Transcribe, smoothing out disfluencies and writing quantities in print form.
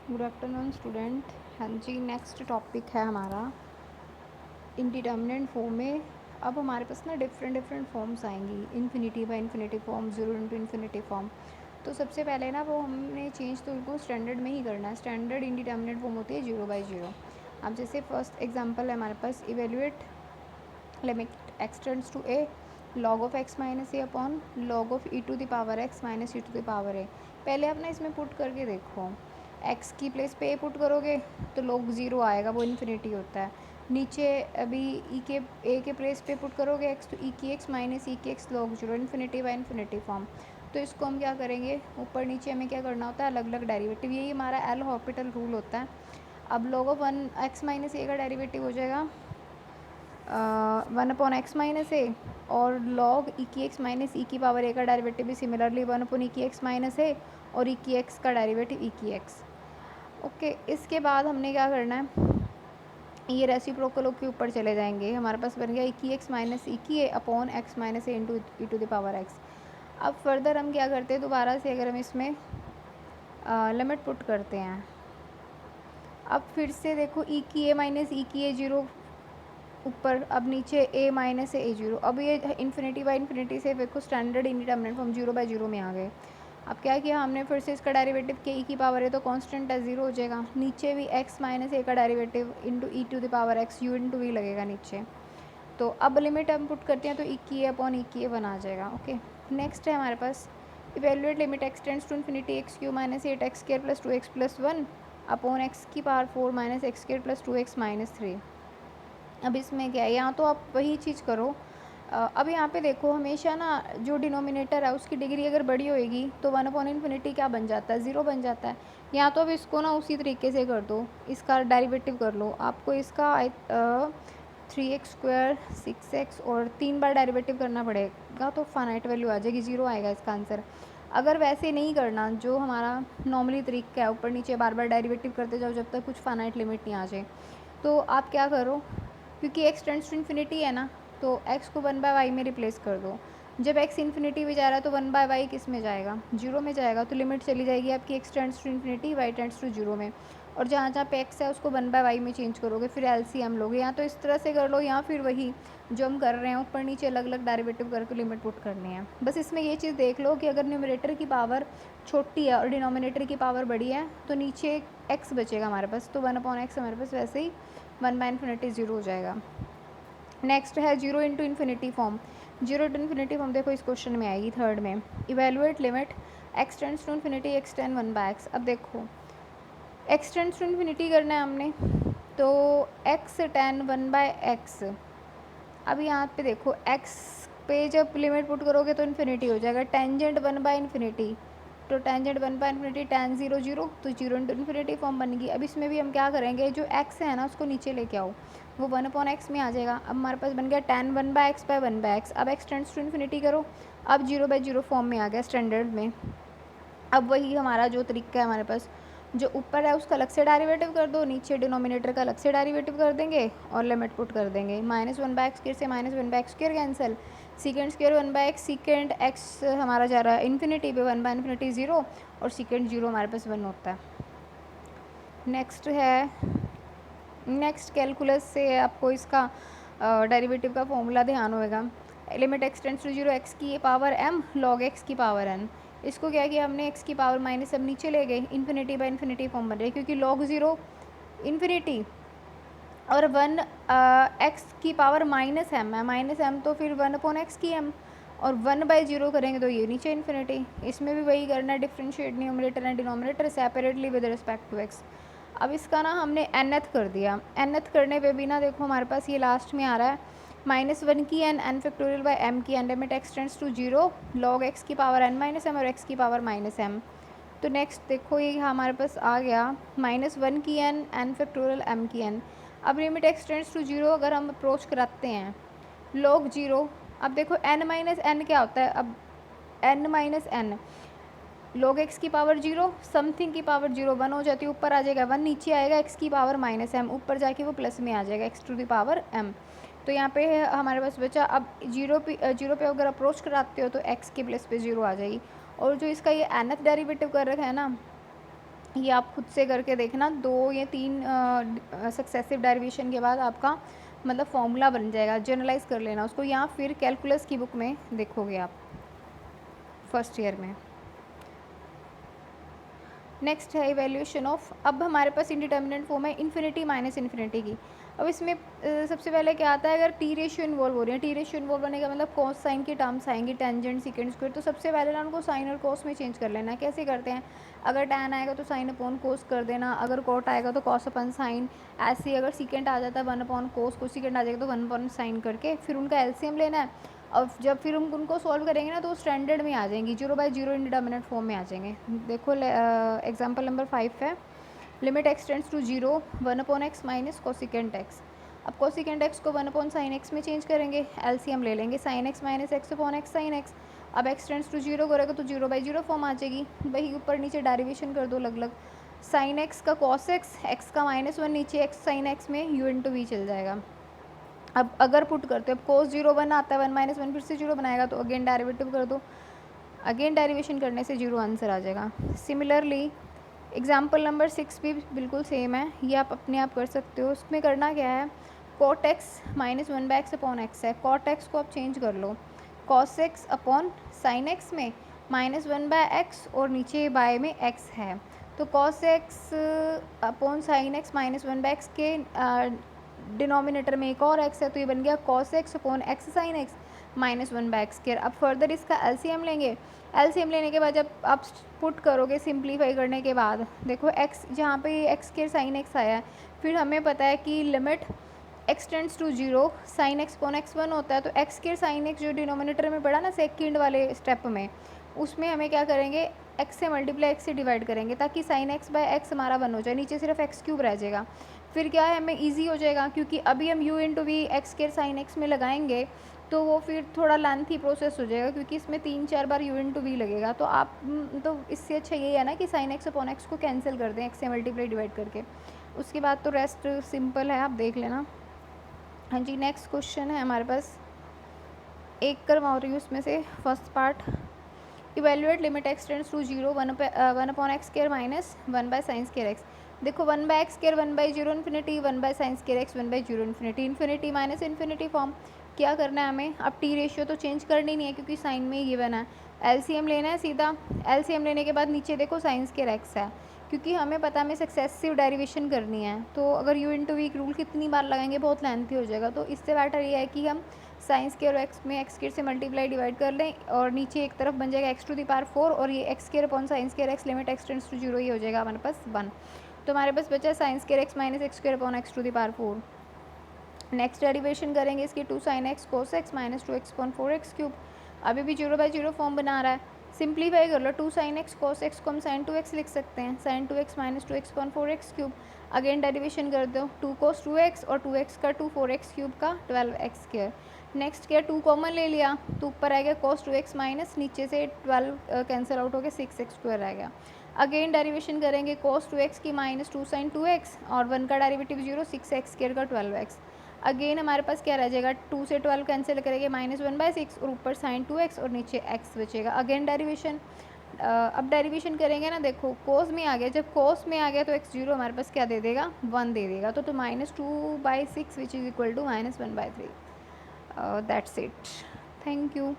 Good afternoon student. हाँ जी, next topic है हमारा इंडिटर्मिनेंट फॉर्म में। अब हमारे पास ना डिफरेंट डिफरेंट फॉर्म्स आएंगी, infinity by infinity form, zero into infinity form. तो सबसे पहले ना वो हमने चेंज तो उनको स्टैंडर्ड में ही करना है। स्टैंडर्ड इंडिटर्मिनेंट फॉर्म होती है जीरो बाई जीरो। अब जैसे फर्स्ट एग्जांपल है हमारे पास, evaluate limit x tends to A log of X minus A upon log of E to the power X minus E to the power A. पहले आप ना इसमें पुट करके देखो, एक्स की प्लेस पे ए पुट करोगे तो लॉग ज़ीरो आएगा, वो इन्फिनिटी होता है। नीचे अभी ई के ए के प्लेस पे पुट करोगे एक्स, तो ई की एक्स माइनस ई की x log zero, infinity by infinity form. तो इसको हम क्या करेंगे, ऊपर नीचे हमें क्या करना होता है, अलग अलग डेरिवेटिव। यही हमारा एल हॉस्पिटल रूल होता है। अब log of one X minus ए का डेरिवेटिव हो जाएगा one upon x minus A, और लॉग ई की एक्स माइनस ई की पावर ए का डेरिवेटिव भी सिमिलरली वन अपॉन ई की एक्स माइनस ए, और ई की एक्स का डेरिवेटिव ई की एक्स। ओके, इसके बाद हमने क्या करना है, ये रेसिप्रोकल के ऊपर चले जाएंगे। हमारे पास बन गया ई की एक्स माइनस ई की A upon x minus A into E to the power X. अब फर्दर हम क्या करते हैं, दोबारा से अगर हम इसमें लिमिट पुट करते हैं, अब फिर से देखो ई की ए माइनस ई की ए जीरो ऊपर, अब नीचे ए माइनस ए जीरो। अब ये इन्फिनिटी बाई इन्फिनिटी से देखो standard indeterminate form zero by zero में आ गए। अब क्या किया हमने, फिर से इसका डेरिवेटिव के ई की पावर है तो कांस्टेंट है, जीरो हो जाएगा। नीचे भी एक्स माइनस ए का derivative into E to the power x u into v लगेगा नीचे। तो अब लिमिट हम पुट करते हैं तो ई की ए अपॉन ई की ए बन आ जाएगा। ओके, नेक्स्ट है हमारे पास, evaluate limit x tends to infinity X cube minus eight X square plus two X plus one upon X की power four minus X square plus two X minus three. अब इसमें क्या है, यहाँ तो आप वही चीज़ करो। अब यहाँ पे देखो, हमेशा ना जो डिनोमिनेटर है उसकी डिग्री अगर बड़ी होएगी तो वन अपॉन इन्फिनिटी क्या बन जाता है, ज़ीरो बन जाता है। यहाँ तो अब इसको ना उसी तरीके से कर दो, इसका डेरिवेटिव कर लो। आपको इसका three x square six x और तीन बार डेरिवेटिव करना पड़ेगा, तो फाइनाइट वैल्यू आ जाएगी, ज़ीरो आएगा इसका आंसर। अगर वैसे नहीं करना, जो हमारा नॉर्मली तरीका है, ऊपर नीचे बार बार डेरिवेटिव करते जाओ जब तक कुछ फाइनाइट लिमिट नहीं आ जाए, तो आप क्या करो, क्योंकि एक्स टेंड्स टू इन्फिनिटी है ना, तो एक्स को वन बाय वाई में रिप्लेस कर दो। जब एक्स इन्फिनिटी में जा रहा है तो वन बाय वाई किस में जाएगा, जीरो में जाएगा। तो लिमिट चली जाएगी आपकी x tends to infinity y tends to zero में, और जहाँ जहाँ पे एक्स है उसको वन बाय वाई में चेंज करोगे, फिर एलसीएम लोगे। या तो इस तरह से कर लो, या फिर वही जो हम कर रहे हैं, ऊपर नीचे अलग अलग डेरिवेटिव करके लिमिट पुट करनी है। बस इसमें ये चीज़ देख लो कि अगर न्यूमरेटर की पावर छोटी है और डिनोमिनेटर की पावर बड़ी है तो नीचे एक्स बचेगा हमारे पास, तो वन अपॉन एक्स हमारे पास वैसे ही वन बाय इन्फिनिटी ज़ीरो हो जाएगा। नेक्स्ट है zero into infinity form. Zero into infinity form देखो इस क्वेश्चन में आएगी थर्ड में, evaluate limit x tends to infinity x tan one by x. अब देखो एक्स टेंड्स टू इन्फिनिटी करना है हमने, तो x tan one by x. अब यहाँ पे देखो एक्स पे जब लिमिट पुट करोगे तो इन्फिनिटी हो जाएगा, टेंजेंट वन बाय इन्फिनिटी, तो tangent one by infinity ten zero zero, तो जीरो इंटू इन्फिनिटी फॉर्म बनेगी। अब इसमें भी हम क्या करेंगे, जो एक्स है ना उसको नीचे लेके आओ, वो वन अपॉन एक्स में आ जाएगा। अब हमारे पास बन गया ten one by x by one by x. अब एक्स टेंड्स टू इन्फिनिटी करो, अब जीरो बाय जीरो फॉर्म में आ गया स्टैंडर्ड में। अब वही हमारा जो तरीका है हमारे पास, जो ऊपर है उसका अलग से डेरिवेटिव कर दो, नीचे डिनोमिनेटर का अलग से डेरिवेटिव कर देंगे और लिमिट पुट कर देंगे। Minus one by X square से minus one by X square cancel, secant square one by X, secant X हमारा जा रहा है इन्फिनिटी पे, वन बाय इन्फिनिटी ज़ीरो, और सीकेंड जीरो हमारे पास वन होता है। नेक्स्ट है, नेक्स्ट कैलकुलस से आपको इसका डेरिवेटिव का फॉर्मूला ध्यान होएगा। Limit x tends to zero x की पावर एम लॉग एक्स की पावर एन। इसको क्या किया हमने, एक्स की पावर माइनस अब नीचे ले गए, इन्फिनिटी बाय इन्फिनिटी फॉर्म बन रही है, क्योंकि लॉग ज़ीरो इन्फिनिटी और वन एक्स की पावर माइनस एम है, माइनस एम तो फिर वन अपॉन एक्स की एम, और वन बाई जीरो करेंगे तो ये नीचे इन्फिनिटी। इसमें भी वही करना है, differentiate numerator and denominator separately with respect to x. अब इसका ना हमने एनथ कर दिया, एनथ करने पे भी ना देखो हमारे पास ये लास्ट में आ रहा है माइनस वन की एन फैक्टोरियल बाय एम की n, limit x tends to zero log x की पावर एन माइनस एम और एक्स की पावर माइनस एम। तो नेक्स्ट देखो ये हमारे पास आ गया माइनस वन की एन फैक्टोरियल एम की एन। अब limit x tends to zero अगर हम अप्रोच कराते हैं लॉग जीरो, अब देखो एन माइनस एन क्या होता है, अब n minus n log x की पावर जीरो, समथिंग की पावर जीरो वन हो जाती है, ऊपर आ जाएगा वन, नीचे आएगा एक्स की पावर माइनस एम, ऊपर जाके वो प्लस में आ जाएगा x to the power m. तो यहाँ पे हमारे पास बचा, अब जीरो पे अगर अप्रोच कराते हो तो एक्स के प्लस पे जीरो आ जाएगी। और जो इसका ये एनथ डेरिवेटिव कर रखा है ना, ये आप खुद से करके देखना, 2 या 3 सक्सेसिव डेरिवेशन के बाद आपका मतलब फॉर्मूला बन जाएगा। जनरलाइज कर लेना उसको, या फिर कैलकुलस की बुक में देखोगे आप फर्स्ट ईयर में। नेक्स्ट है इवैल्यूएशन ऑफ। अब हमारे पास इंडिटर्मिनेंट फॉर्म है इन्फिनिटी माइनस इन्फिनिटी की। अब इसमें सबसे पहले क्या आता है, अगर टी रेशियो इन्वॉल्व हो रही है, टी रेशियो इन्वॉल्व होने का मतलब कॉस साइन की टर्म्स आएंगी, टेंजेंट सेकंड स्क्वायर। तो सबसे पहले ना उनको साइन और कॉस में चेंज कर लेना। कैसे करते हैं, अगर टैन आएगा तो साइन अपॉन कोस कर देना, अगर कॉट आएगा तो कॉस अपन साइन, ऐसे ही अगर सीकेंट आ जाता है 1 अपॉन कोस, को सीकेंट आ जाएगा तो 1 अपॉन साइन करके फिर उनका एलसीएम लेना है। और जब फिर हम उनको सॉल्व करेंगे ना तो स्टैंडर्ड में आ जाएंगी, 0/0 इंडिटर्मिनेट फॉर्म में आ जाएंगे। देखो एग्जांपल नंबर 5 है, limit x tends to 0 1 upon x minus cosecant x. अब कोसिकेंट एक्स को 1 अपॉन साइन एक्स में चेंज करेंगे, एलसीएम ले लेंगे, sine x minus x upon x sine x. अब एक्स टेंड्स टू 0 करेगा तो 0/0 फॉर्म आ जाएगी। वही ऊपर नीचे डेरिवेशन कर दो अलग अलग, साइन एक्स का कॉस एक्स का -1, नीचे एक्स साइन एक्स में u इंटू वी चल जाएगा। अब अगर पुट करते हो, अब कोस 0 1 आता है, 1 - 1 फिर से 0 बनाएगा, तो अगेन डेरिवेटिव कर दो, अगेन डेरिवेशन करने से 0 आंसर आ जाएगा। सिमिलरली एग्जाम्पल नंबर 6 भी बिल्कुल सेम है, ये आप अपने आप कर सकते हो। उसमें करना क्या है, cot X -1/x upon X है, कॉट एक्स को आप चेंज कर लो cos X upon sine x में, -1/x और नीचे बाय में x है, तो cos X upon sine X -1/x के डिनोमिनेटर में एक और x है, तो ये बन गया cos X upon x sine x -1/x²। अब फर्दर इसका एलसीएम लेंगे, एलसीएम लेने के बाद जब आप पुट करोगे सिंप्लीफाई करने के बाद, देखो x जहाँ पे x² साइन एक्स आया है, फिर हमें पता है कि limit x tends to 0 sine x upon x1 होता है, तो x² साइन एक्स जो डिनोमिनेटर में पड़ा ना सेकंड वाले स्टेप में, उसमें हमें क्या करेंगे, x से मल्टीप्लाई x से डिवाइड करेंगे, ताकि साइन x/x हमारा 1 हो जाए, नीचे सिर्फ x³ रह जाएगा। फिर क्या है, हमें ईजी हो जाएगा, क्योंकि अभी हम u into v x² sine x में लगाएंगे तो वो फिर थोड़ा लेंथी प्रोसेस हो जाएगा, क्योंकि इसमें 3-4 बार u इंटू वी लगेगा। तो आप तो इससे अच्छा यही है ना कि साइन एक्स अपॉन एक्स को कैंसिल कर दें x से मल्टीप्लाई डिवाइड करके, उसके बाद तो रेस्ट सिंपल है, आप देख लेना। हाँ जी, नेक्स्ट क्वेश्चन है हमारे पास, एक करवा रही हूँ उसमें से first part, evaluate limit x tends to 0 1 upon x² minus 1/sin² x। देखो 1/x² 1/0 infinity, 1/sin² x 1/0 infinity, infinity minus infinity form. क्या करना है हमें, अब टी रेशियो तो चेंज करनी नहीं है क्योंकि साइन में ये बना है, एलसीएम लेना है सीधा, एलसीएम लेने के बाद नीचे देखो sin² x है, क्योंकि हमें पता है हमें सक्सेसिव डेरिवेशन करनी है, तो अगर u इंटू वी रूल कितनी बार लगाएंगे बहुत लेंथी हो जाएगा, तो इससे बेटर ये है कि हम sin² और x में x² से मल्टीप्लाई डिवाइड कर लें, और नीचे एक तरफ बन जाएगा x⁴ और ये x² upon sin² x limit x tends to 0 ही हो जाएगा हमारे पास 1। तो हमारे पास बचा sin² x minus x² upon x⁴। Next derivation करेंगे इसकी, 2 sin x cos x minus 2x upon 4x³। अभी भी 0/0 फॉर्म बना रहा है, सिंप्लीफाई कर लो, 2 sin x cos x को हम sin 2x लिख सकते हैं, sin 2x minus 2x upon 4x³। Again derivation कर दो, 2 cos 2x और 2x का 2 4x³ का 12x²। नेक्स्ट क्या, 2 कॉमन ले लिया तो ऊपर आएगा cos 2x माइनस, नीचे से 12 कैंसिल आउट हो गया, 6x² रह गया। अगेन डेरिवेशन करेंगे cos 2x की -2 sin 2x और 1 का डेरिवेटिव 0, 6x² का 12x। अगेन हमारे पास क्या रह जाएगा, 2 से 12 कैंसिल करेंगे -1/6 और ऊपर sin 2x और नीचे x बचेगा। अगेन डेरिवेशन, अब डेरिवेशन करेंगे ना, देखो कोस में आ गया, जब कोस में आ गया तो x0 हमारे पास क्या दे देगा, 1 दे देगा, तो -2/6 which is equal to -1/3। That's it, thank you.